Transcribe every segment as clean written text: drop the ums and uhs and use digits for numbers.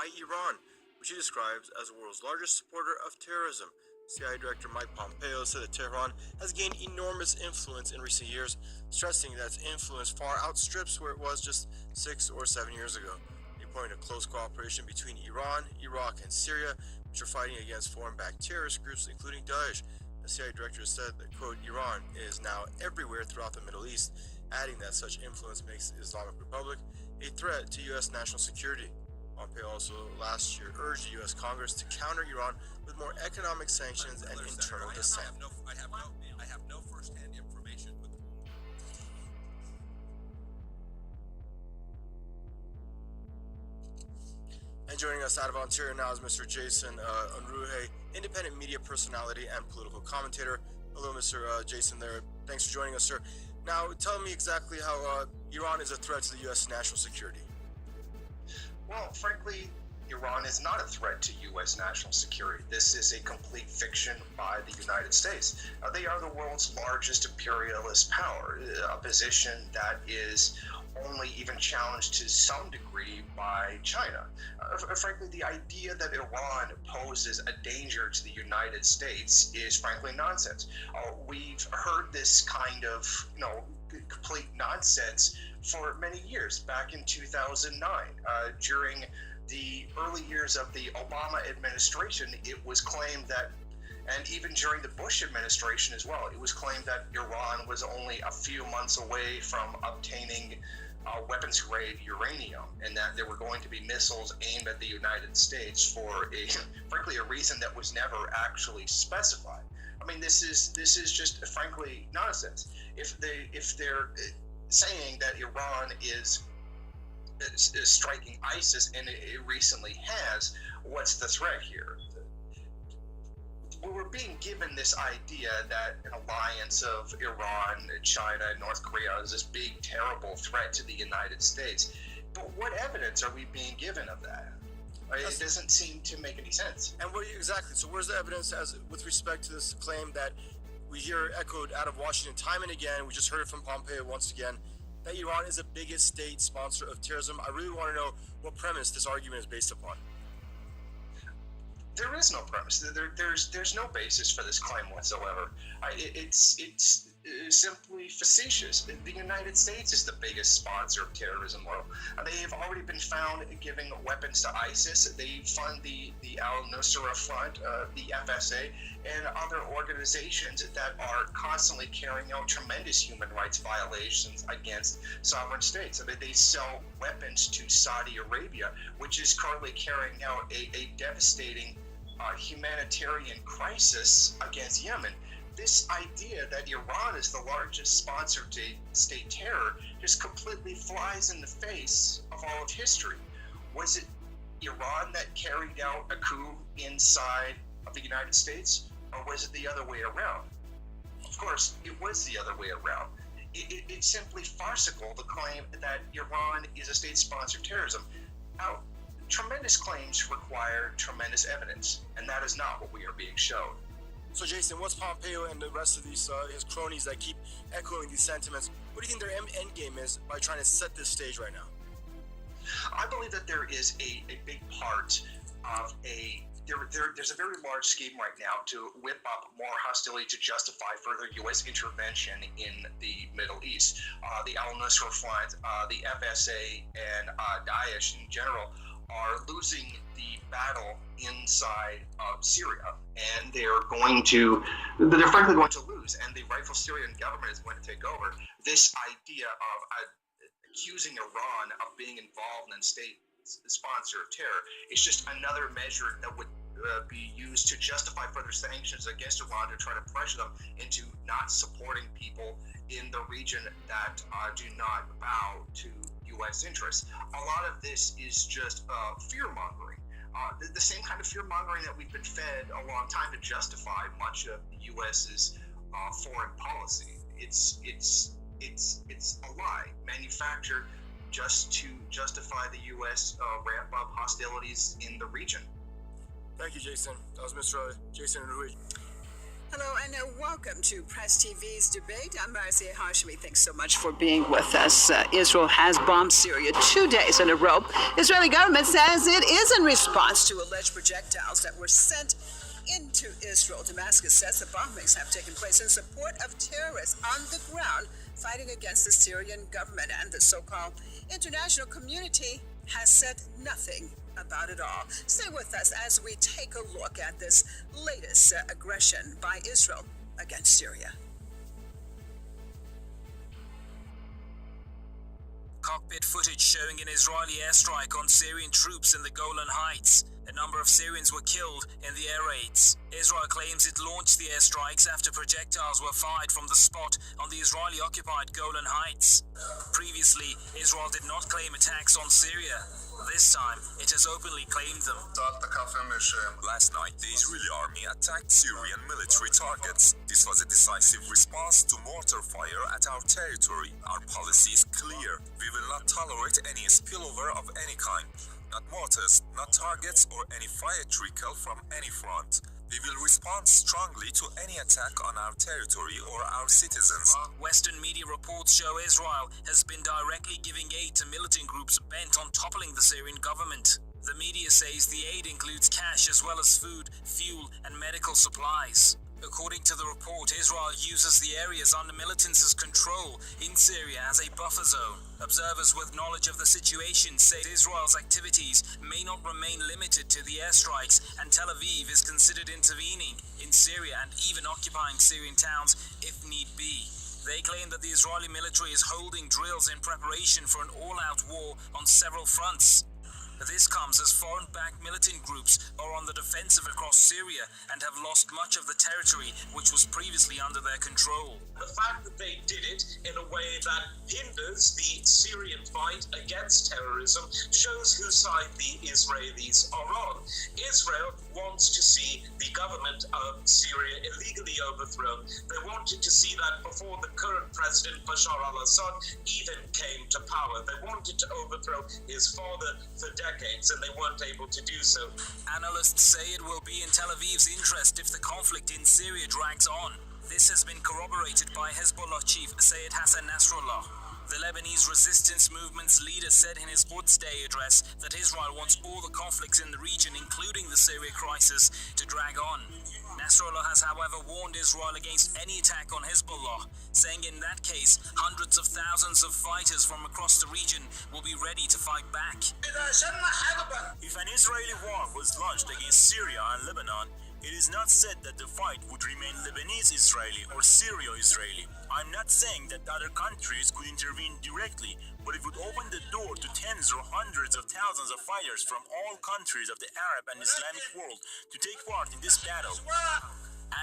by Iran, which he describes as the world's largest supporter of terrorism. CIA Director Mike Pompeo said that Tehran has gained enormous influence in recent years, stressing that its influence far outstrips where it was just 6 or 7 years ago. He pointed to close cooperation between Iran, Iraq, and Syria, which are fighting against foreign-backed terrorist groups, including Daesh. The CIA director said that, quote, Iran is now everywhere throughout the Middle East, adding that such influence makes the Islamic Republic a threat to U.S. national security. Pompeo also last year urged the U.S. Congress to counter Iran with more economic sanctions and internal dissent. I have no first-hand information. And joining us out of Ontario now is Mr. Jason Unruhe, independent media personality and political commentator. Hello, Mr. Jason there. Thanks for joining us, sir. Now, tell me exactly how Iran is a threat to the U.S. national security. Well, frankly, Iran is not a threat to U.S. national security. This is a complete fiction by the United States. They are the world's largest imperialist power, a position that is only even challenged to some degree by China. Frankly, the idea that Iran poses a danger to the United States is frankly nonsense. We've heard this kind of, complete nonsense for many years. Back in 2009, during the early years of the Obama administration, it was claimed that, and even during the Bush administration as well, it was claimed that Iran was only a few months away from obtaining weapons-grade uranium, and that there were going to be missiles aimed at the United States for frankly, a reason that was never actually specified. I mean, this is just frankly nonsense. If they're saying that Iran is striking ISIS, and it recently has, what's the threat here? We're being given this idea that an alliance of Iran, China, and North Korea is this big, terrible threat to the United States. But what evidence are we being given of that? It doesn't seem to make any sense. And exactly, so where's the evidence with respect to this claim that we hear echoed out of Washington time and again? We just heard it from Pompeo once again, that Iran is the biggest state sponsor of terrorism. I really want to know what premise this argument is based upon. There is no premise. There's no basis for this claim whatsoever. It's simply facetious. The United States is the biggest sponsor of terrorism. They have already been found giving weapons to ISIS. They fund the Al-Nusra Front, the FSA, and other organizations that are constantly carrying out tremendous human rights violations against sovereign states. I mean, they sell weapons to Saudi Arabia, which is currently carrying out a devastating humanitarian crisis against Yemen. This idea that Iran is the largest sponsor to state terror just completely flies in the face of all of history. Was it Iran that carried out a coup inside of the United States, or was it the other way around? Of course, it was the other way around. It's simply farcical to claim that Iran is a state sponsor of terrorism. Now, tremendous claims require tremendous evidence, and that is not what we are being shown. So, Jason, what's Pompeo and the rest of these his cronies that keep echoing these sentiments? What do you think their end game is by trying to set this stage right now? I believe that there is a big part of there's a very large scheme right now to whip up more hostility to justify further U.S. intervention in the Middle East. The Al-Nusra Front, the FSA, and Daesh in general are losing the battle inside of Syria, and they're frankly going to lose, and the rightful Syrian government is going to take over. This idea of accusing Iran of being involved in state sponsor of terror is just another measure that would be used to justify further sanctions against Iran, to try to pressure them into not supporting people in the region that do not bow to U.S. interests. A lot of this is just fear-mongering. The same kind of fear-mongering that we've been fed a long time to justify much of the U.S.'s foreign policy. It's a lie manufactured just to justify the U.S. Ramp up hostilities in the region. Thank you, Jason. That was Mr. Jason Unruhe. Hello and welcome to Press TV's debate. I'm Marcia Hashmi. Thanks so much for being with us. Israel has bombed Syria 2 days in a row. Israeli government says it is in response to alleged projectiles that were sent into Israel. Damascus says the bombings have taken place in support of terrorists on the ground fighting against the Syrian government, and the so-called international community has said nothing about it all. Stay with us as we take a look at this latest aggression by Israel against Syria. Cockpit footage showing an Israeli airstrike on Syrian troops in the Golan Heights. A number of Syrians were killed in the air raids. Israel claims it launched the airstrikes after projectiles were fired from the spot on the Israeli-occupied Golan Heights. Previously, Israel did not claim attacks on Syria. This time, it has openly claimed them. Last night, the Israeli army attacked Syrian military targets. This was a decisive response to mortar fire at our territory. Our policy is clear. We will not tolerate any spillover of any kind. Not mortars, not targets, or any fire trickle from any front. We will respond strongly to any attack on our territory or our citizens. Western media reports show Israel has been directly giving aid to militant groups bent on toppling the Syrian government. The media says the aid includes cash as well as food, fuel, and medical supplies. According to the report, Israel uses the areas under militants' control in Syria as a buffer zone. Observers with knowledge of the situation say Israel's activities may not remain limited to the airstrikes, and Tel Aviv is considered intervening in Syria and even occupying Syrian towns if need be. They claim that the Israeli military is holding drills in preparation for an all-out war on several fronts. This comes as foreign-backed militant groups are on the defensive across Syria and have lost much of the territory which was previously under their control. The fact that they did it in a way that hinders the Syrian fight against terrorism shows whose side the Israelis are on. Israel wants to see the government of Syria illegally overthrown. They wanted to see that before the current president, Bashar al-Assad, even came to power. They wanted to overthrow his father for decades, and they weren't able to do so. Analysts say it will be in Tel Aviv's interest if the conflict in Syria drags on. This has been corroborated by Hezbollah chief Sayed Hassan Nasrallah. The Lebanese resistance movement's leader said in his Quds Day address that Israel wants all the conflicts in the region, including the Syria crisis, to drag on. Nasrallah has, however, warned Israel against any attack on Hezbollah, saying in that case, hundreds of thousands of fighters from across the region will be ready to fight back. If an Israeli war was launched against Syria and Lebanon, it is not said that the fight would remain Lebanese-Israeli or Syrio-Israeli. I'm not saying that other countries could intervene directly, but it would open the door to tens or hundreds of thousands of fighters from all countries of the Arab and Islamic world to take part in this battle.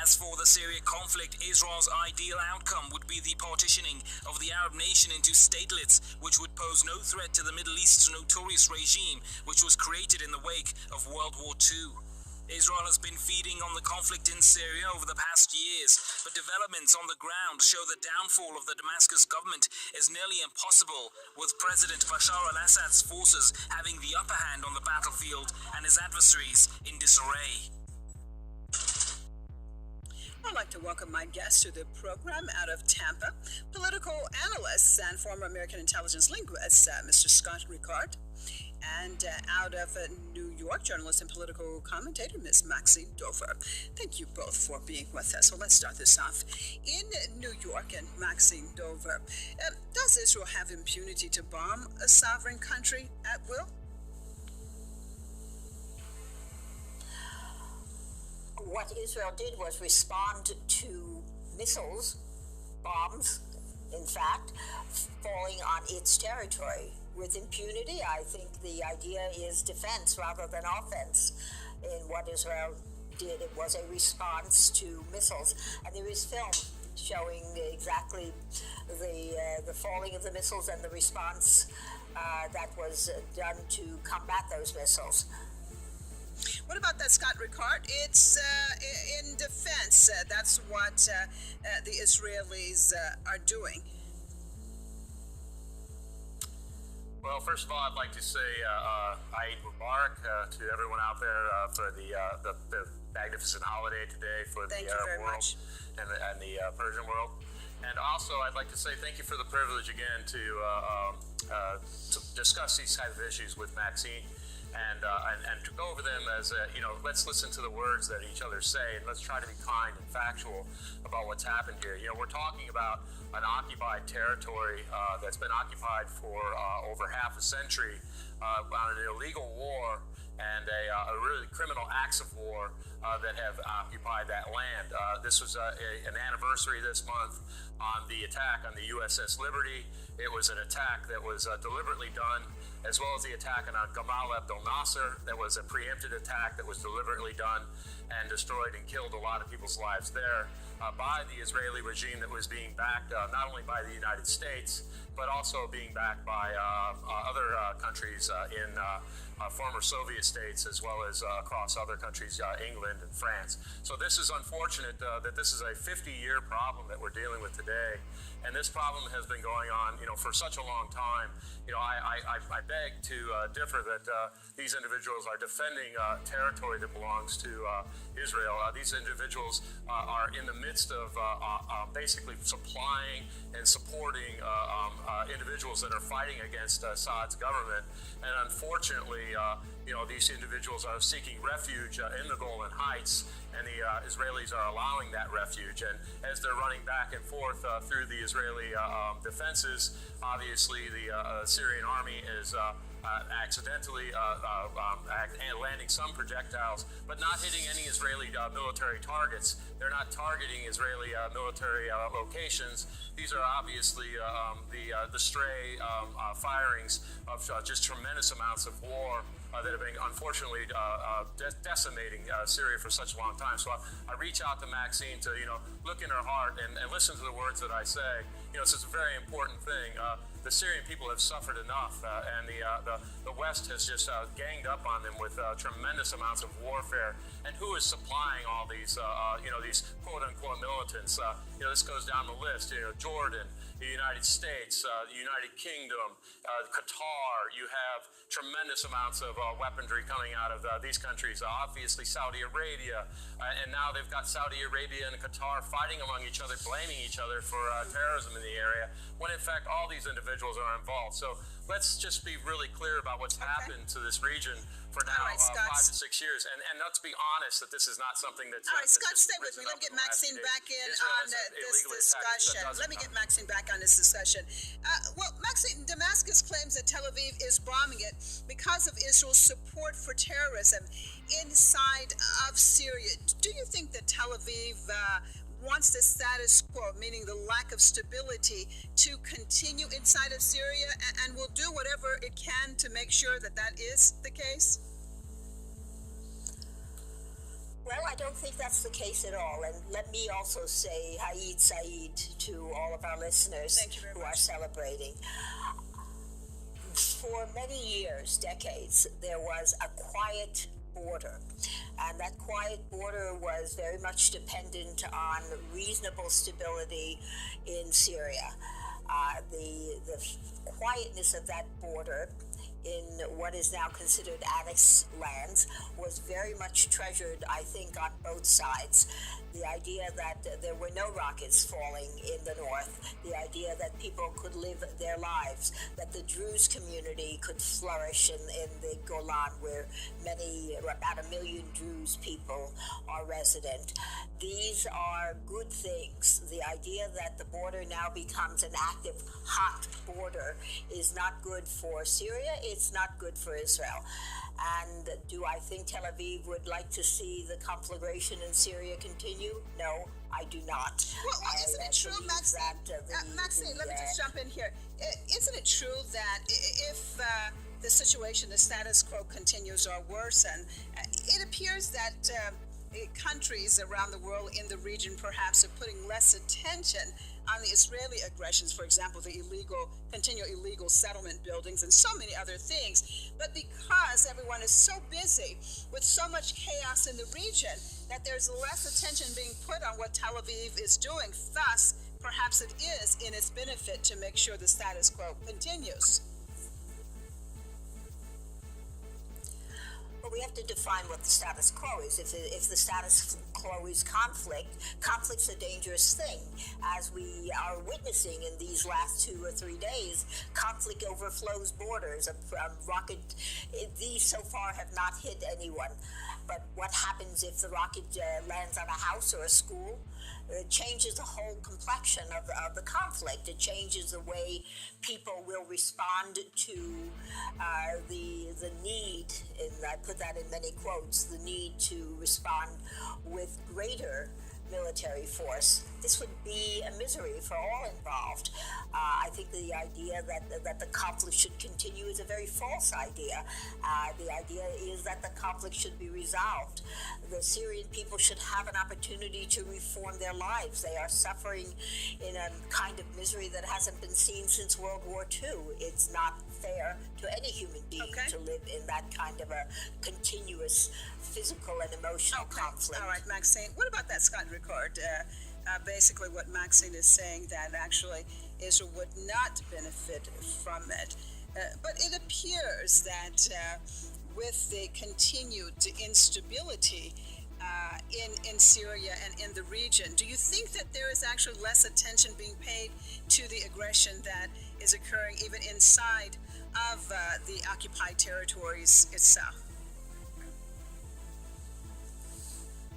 As for the Syria conflict, Israel's ideal outcome would be the partitioning of the Arab nation into statelets, which would pose no threat to the Middle East's notorious regime, which was created in the wake of World War II. Israel has been feeding on the conflict in Syria over the past years, but developments on the ground show the downfall of the Damascus government is nearly impossible, with President Bashar al-Assad's forces having the upper hand on the battlefield and his adversaries in disarray. I'd like to welcome my guest to the program out of Tampa, political analyst and former American intelligence linguist, Mr. Scott Ricard, and out of New York, journalist and political commentator, Ms. Maxine Dover. Thank you both for being with us. So let's start this off. In New York, and Maxine Dover, does Israel have impunity to bomb a sovereign country at will? What Israel did was respond to missiles, bombs, in fact, falling on its territory. With impunity, I think the idea is defense rather than offense. In what Israel did, it was a response to missiles. And there is film showing exactly the falling of the missiles and the response that was done to combat those missiles. What about that, Scott Ricard? It's in defense. That's what the Israelis are doing. Well, first of all, I'd like to say Eid Mubarak to everyone out there for the magnificent holiday today for the Thank you very Arab world much. and the Persian world. And also, I'd like to say thank you for the privilege again to discuss these kind of issues with Maxine and to go over them as let's listen to the words that each other say, and let's try to be kind and factual about what's happened here. We're talking about an occupied territory that's been occupied for over half a century on an illegal war and a really criminal acts of war that have occupied that land. This was an anniversary this month on the attack on the USS Liberty. It was an attack that was deliberately done, as well as the attack on Gamal Abdel Nasser. That was a preempted attack that was deliberately done and destroyed and killed a lot of people's lives there by the Israeli regime that was being backed not only by the United States, but also being backed by other countries in former Soviet states, as well as across other countries, England and France. So this is unfortunate that this is a 50-year problem that we're dealing with today. And this problem has been going on, for such a long time. I beg to differ that these individuals are defending territory that belongs to Israel. These individuals are in the midst of basically supplying and supporting individuals that are fighting against Assad's government. And unfortunately, these individuals are seeking refuge in the Golan Heights, and the Israelis are allowing that refuge. And as they're running back and forth through the Israeli defenses, obviously the Syrian army is accidentally landing some projectiles, but not hitting any Israeli military targets. They're not targeting Israeli military locations. These are obviously the stray firings of just tremendous amounts of war that have been unfortunately decimating Syria for such a long time. So I reach out to Maxine to look in her heart and listen to the words that I say. This is a very important thing. The Syrian people have suffered enough, and the West has just ganged up on them with tremendous amounts of warfare. And who is supplying all these, these quote-unquote militants? This goes down the list. Jordan, the United States, the United Kingdom, Qatar. You have tremendous amounts of weaponry coming out of these countries. Obviously, Saudi Arabia, and now they've got Saudi Arabia and Qatar fighting among each other, blaming each other for terrorism in the area, when in fact all these individuals are involved. So let's just be really clear about what's happened to this region for now 5 to 6 years, and let's be honest that this is not something that's... All right, Scott, stay with me. Let me get Maxine back in on this discussion. Let me get Maxine back on this discussion. Maxine, Damascus claims that Tel Aviv is bombing it because of Israel's support for terrorism inside of Syria. Do you think that Tel Aviv wants the status quo, meaning the lack of stability, to continue inside of Syria, and will do whatever it can to make sure that that is the case? Well, I don't think that's the case at all. And let me also say Haid Saeed to all of our listeners who are celebrating. For many years, decades, there was a quiet border, and that quiet border was very much dependent on reasonable stability in Syria. The quietness of that border in what is now considered annexed lands was very much treasured, I think, on both sides. The idea that there were no rockets falling in the north, the idea that people could live their lives, that the Druze community could flourish in the Golan, where about 1 million Druze people are resident. These are good things. The idea that the border now becomes an active, hot border is not good for Syria. It's not good for Israel. And do I think Tel Aviv would like to see the conflagration in Syria continue? No, I do not. Well, isn't it true, Maxine? Maxine, let me just jump in here. Isn't it true that if the situation, the status quo continues or worsen, it appears that countries around the world in the region perhaps are putting less attention on the Israeli aggressions, for example, the continual illegal settlement buildings and so many other things. But because everyone is so busy with so much chaos in the region, that there's less attention being put on what Tel Aviv is doing. Thus, perhaps it is in its benefit to make sure the status quo continues. But we have to define what the status quo is. If the status quo is conflict, conflict's a dangerous thing. As we are witnessing in these last 2 or 3 days, conflict overflows borders. These so far have not hit anyone. But what happens if the rocket lands on a house or a school? It changes the whole complexion of the conflict. It changes the way people will respond to the need, and I put that in many quotes, the need to respond with greater military force. This would be a misery for all involved. I think the idea that the conflict should continue is a very false idea. The idea is that the conflict should be resolved. The Syrian people should have an opportunity to reform their lives. They are suffering in a kind of misery that hasn't been seen since World War II. It's not fair to any human being to live in that kind of a continuous physical and emotional conflict. All right, Maxine. What about that Scott record? Basically what Maxine is saying, that actually Israel would not benefit from it. But it appears that with the continued instability in Syria and in the region, do you think that there is actually less attention being paid to the aggression that is occurring even inside of the occupied territories itself?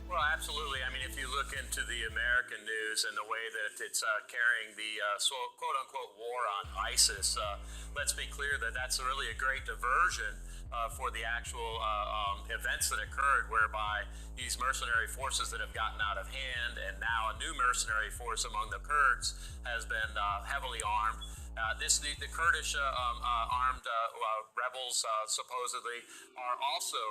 Well, absolutely. I mean, if you look into the American news and the way that it's carrying the quote-unquote war on ISIS, let's be clear that that's really a great diversion for the actual events that occurred, whereby these mercenary forces that have gotten out of hand, and now a new mercenary force among the Kurds has been heavily armed. The Kurdish armed rebels supposedly are also,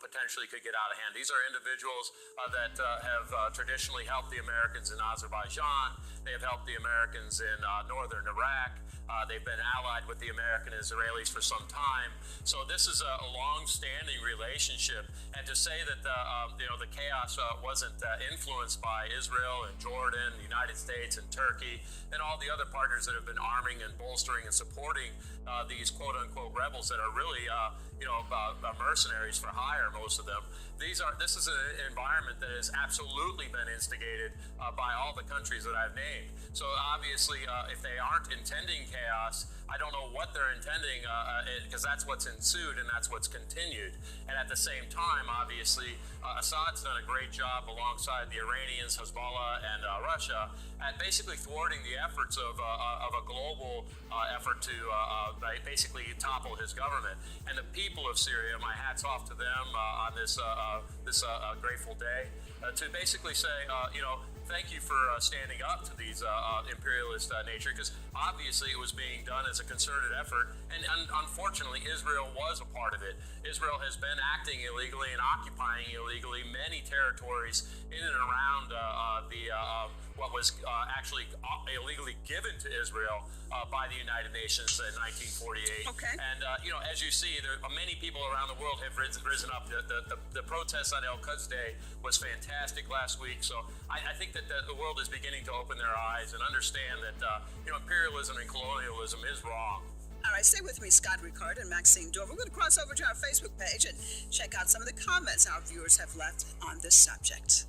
potentially could get out of hand. These are individuals that have traditionally helped the Americans in Azerbaijan. They have helped the Americans in northern Iraq. They've been allied with the American Israelis for some time. So this is a long-standing relationship. And to say that the chaos wasn't influenced by Israel and Jordan, the United States and Turkey, and all the other partners that have been arming and bolstering and supporting these quote-unquote rebels that are really mercenaries for hire, most of them. This is an environment that has absolutely been instigated by all the countries that I've named. So obviously, if they aren't intending chaos, I don't know what they're intending, because that's what's ensued and that's what's continued. And at the same time, obviously, Assad's done a great job alongside the Iranians, Hezbollah, and Russia at basically thwarting the efforts of a global effort to basically topple his government. And the people of Syria, my hat's off to them on this grateful day, to basically say, thank you for standing up to these imperialist nature, because obviously it was being done as a concerted effort, and unfortunately Israel was a part of it. Israel has been acting illegally and occupying illegally many territories in and around what was actually illegally given to Israel by the United Nations in 1948. And as you see, many people around the world have risen up. The protests on El-Quds Day was fantastic last week. So I think that the world is beginning to open their eyes and understand that imperialism and colonialism is wrong. All right, stay with me, Scott Ricard and Maxine Dover. We're going to cross over to our Facebook page and check out some of the comments our viewers have left on this subject.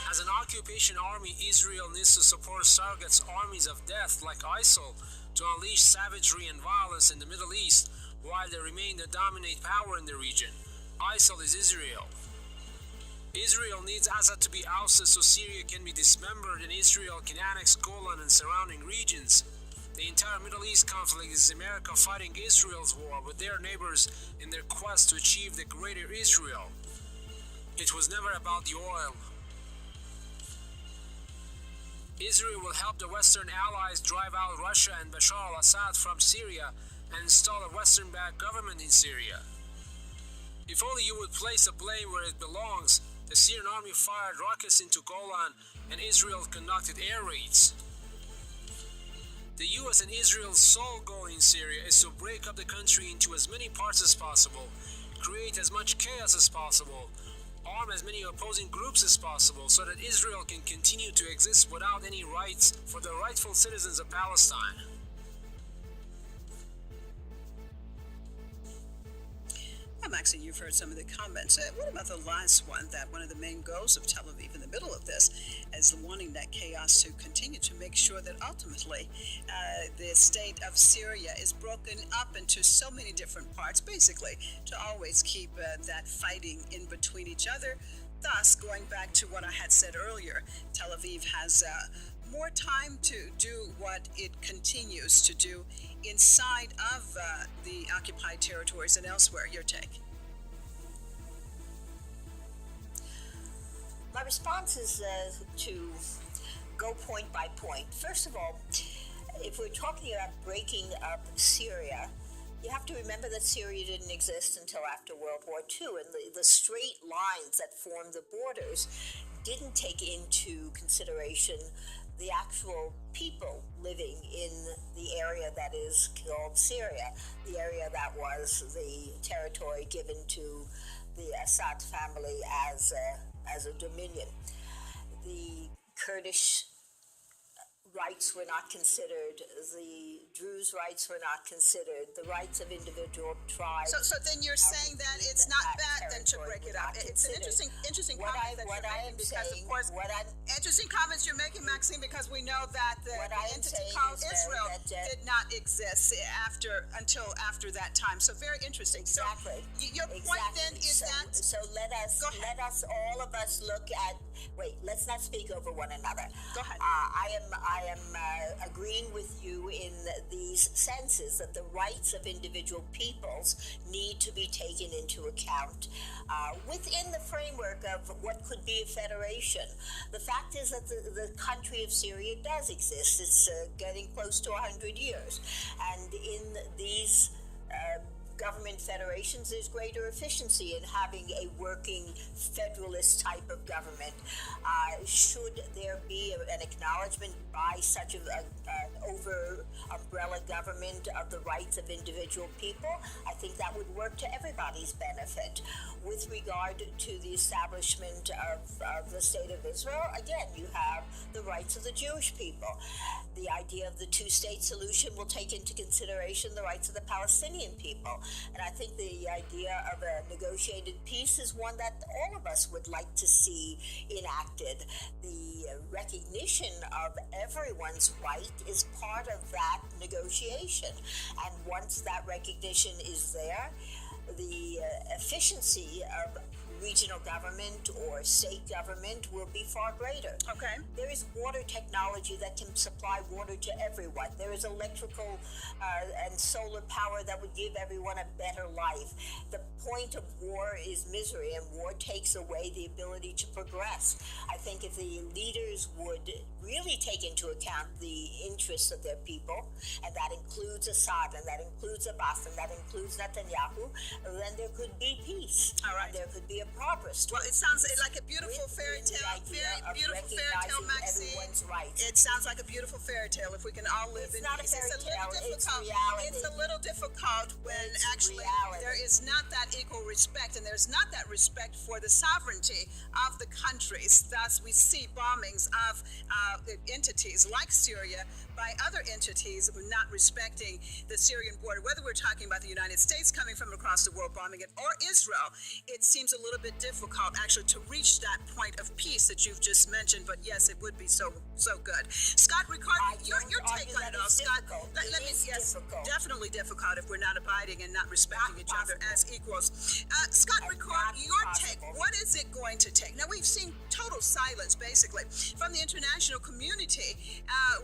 As an occupation army, Israel needs to support surrogates armies of death like ISIL to unleash savagery and violence in the Middle East while they remain the dominant power in the region. ISIL is Israel. Israel needs Assad to be ousted so Syria can be dismembered and Israel can annex Golan and surrounding regions. The entire Middle East conflict is America fighting Israel's war with their neighbors in their quest to achieve the greater Israel. It was never about the oil. Israel will help the Western allies drive out Russia and Bashar al-Assad from Syria and install a Western-backed government in Syria. If only you would place the blame where it belongs. The Syrian army fired rockets into Golan and Israel conducted air raids. The US and Israel's sole goal in Syria is to break up the country into as many parts as possible, create as much chaos as possible, arm as many opposing groups as possible so that Israel can continue to exist without any rights for the rightful citizens of Palestine. Maxine, you've heard some of the comments. What about the last one, that one of the main goals of Tel Aviv in the middle of this is wanting that chaos to continue, to make sure that ultimately the state of Syria is broken up into so many different parts, basically, to always keep that fighting in between each other. Thus, going back to what I had said earlier, Tel Aviv has more time to do what it continues to do inside of the occupied territories and elsewhere. Your take? My response is to go point by point. First of all, if we're talking about breaking up Syria, you have to remember that Syria didn't exist until after World War II, and the straight lines that form the borders didn't take into consideration the actual people living in the area that is called Syria, the area that was the territory given to the Assad family as a dominion. The Kurdish rights were not considered, the Druze rights were not considered, the rights of individual tribes. So then you're saying that it's not bad then to break it up. It's an interesting comment that you're making, because of course, interesting comments you're making, Maxine, because we know that the entity called Israel did not exist until after that time. So very interesting. Exactly. So your point then is that. So let us all of us look at. Wait, let's not speak over one another. Go ahead. I am agreeing with you in these senses that the rights of individual peoples need to be taken into account within the framework of what could be a federation. The fact is that the country of Syria does exist. It's getting close to 100 years. And in these government federations, there's greater efficiency in having a working federalist type of government. Should there be an acknowledgement by such an over umbrella government of the rights of individual people, I think that would work to everybody's benefit. With regard to the establishment of the state of Israel, again, you have the rights of the Jewish people. The idea of the two-state solution will take into consideration the rights of the Palestinian people. And I think the idea of a negotiated peace is one that all of us would like to see enacted. The recognition of everyone's right is part of that negotiation. And once that recognition is there, the efficiency of regional government or state government will be far greater. Okay. There is water technology that can supply water to everyone. There is electrical and solar power that would give everyone a better life. The point of war is misery, and war takes away the ability to progress. I think if the leaders would really take into account the interests of their people, and that includes Assad, and that includes Abbas, and that includes Netanyahu, then there could be peace. All right. And there could be a progress. Well, it sounds like a beautiful fairy tale. Very beautiful fairy tale, Maxine. It sounds like a beautiful fairy tale. If we can all live in peace, it's a little difficult. It's a little difficult when actually there is not that equal respect, and there's not that respect for the sovereignty of the countries. Thus, we see bombings of entities like Syria by other entities not respecting the Syrian border. Whether we're talking about the United States coming from across the world bombing it, or Israel, it seems a little bit difficult actually to reach that point of peace that you've just mentioned. But yes, it would be so good. Scott Riccardi, your take on it all, Scott. Let me, yes, definitely difficult if we're not abiding and not respecting each other as equals. Scott Riccardi, your take. What is it going to take? Now, we've seen total silence basically from the international community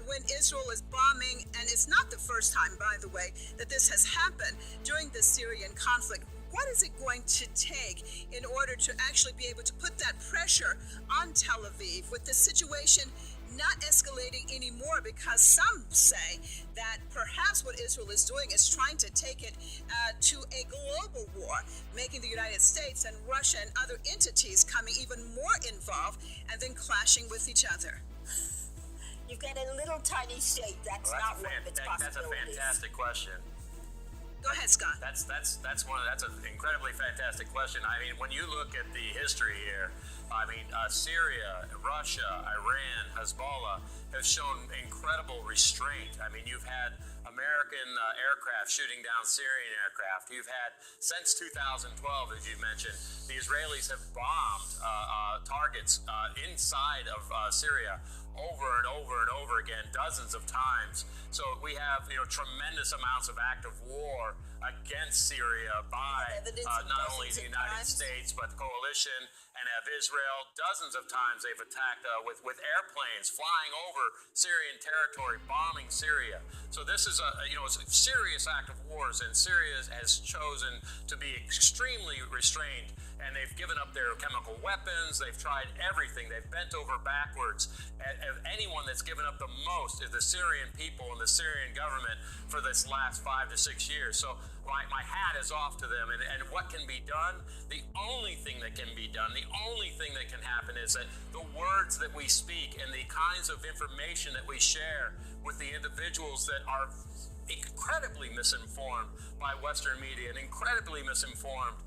when Israel is bombing, and it's not the first time, by the way, that this has happened during the Syrian conflict. What is it going to take in order to actually be able to put that pressure on Tel Aviv with the situation not escalating anymore? Because some say that perhaps what Israel is doing is trying to take it to a global war, making the United States and Russia and other entities coming even more involved and then clashing with each other. You've got a little tiny state. That's not one of its possibilities. That's a fantastic question. Go ahead, Scott. That's an incredibly fantastic question. I mean, when you look at the history here, I mean, Syria, Russia, Iran, Hezbollah have shown incredible restraint. I mean, you've had American aircraft shooting down Syrian aircraft. You've had, since 2012, as you mentioned, the Israelis have bombed targets inside of Syria over and over and over again, dozens of times. So we have, tremendous amounts of active war against Syria by not only the United States, but the coalition, and have Israel. Dozens of times they've attacked with airplanes flying over Syrian territory, bombing Syria. So this is a serious act of wars, and Syria has chosen to be extremely restrained. And they've given up their chemical weapons. They've tried everything. They've bent over backwards. And anyone that's given up the most is the Syrian people and the Syrian government for this last 5 to 6 years. So my hat is off to them. And what can be done? The only thing that can be done, the only thing that can happen is that the words that we speak and the kinds of information that we share with the individuals that are incredibly misinformed by Western media and incredibly misinformed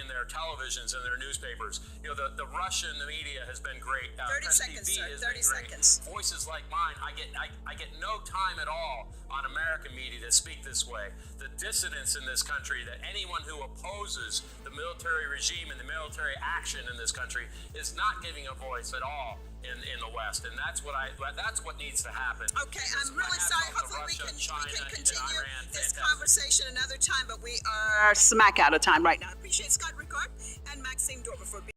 in their televisions and their newspapers. The Russian media has been great. 30 seconds, TV sir. has 30 been great. seconds. Voices like mine, I get no time at all on American media to speak this way. The dissidents in this country, that anyone who opposes the military regime and the military action in this country is not giving a voice at all in the West, and that's what needs to happen. Okay, I'm really sorry. Hopefully we can continue this conversation another time, but we are smack out of time right now. I appreciate Scott Ricard and Maxime Dorber for being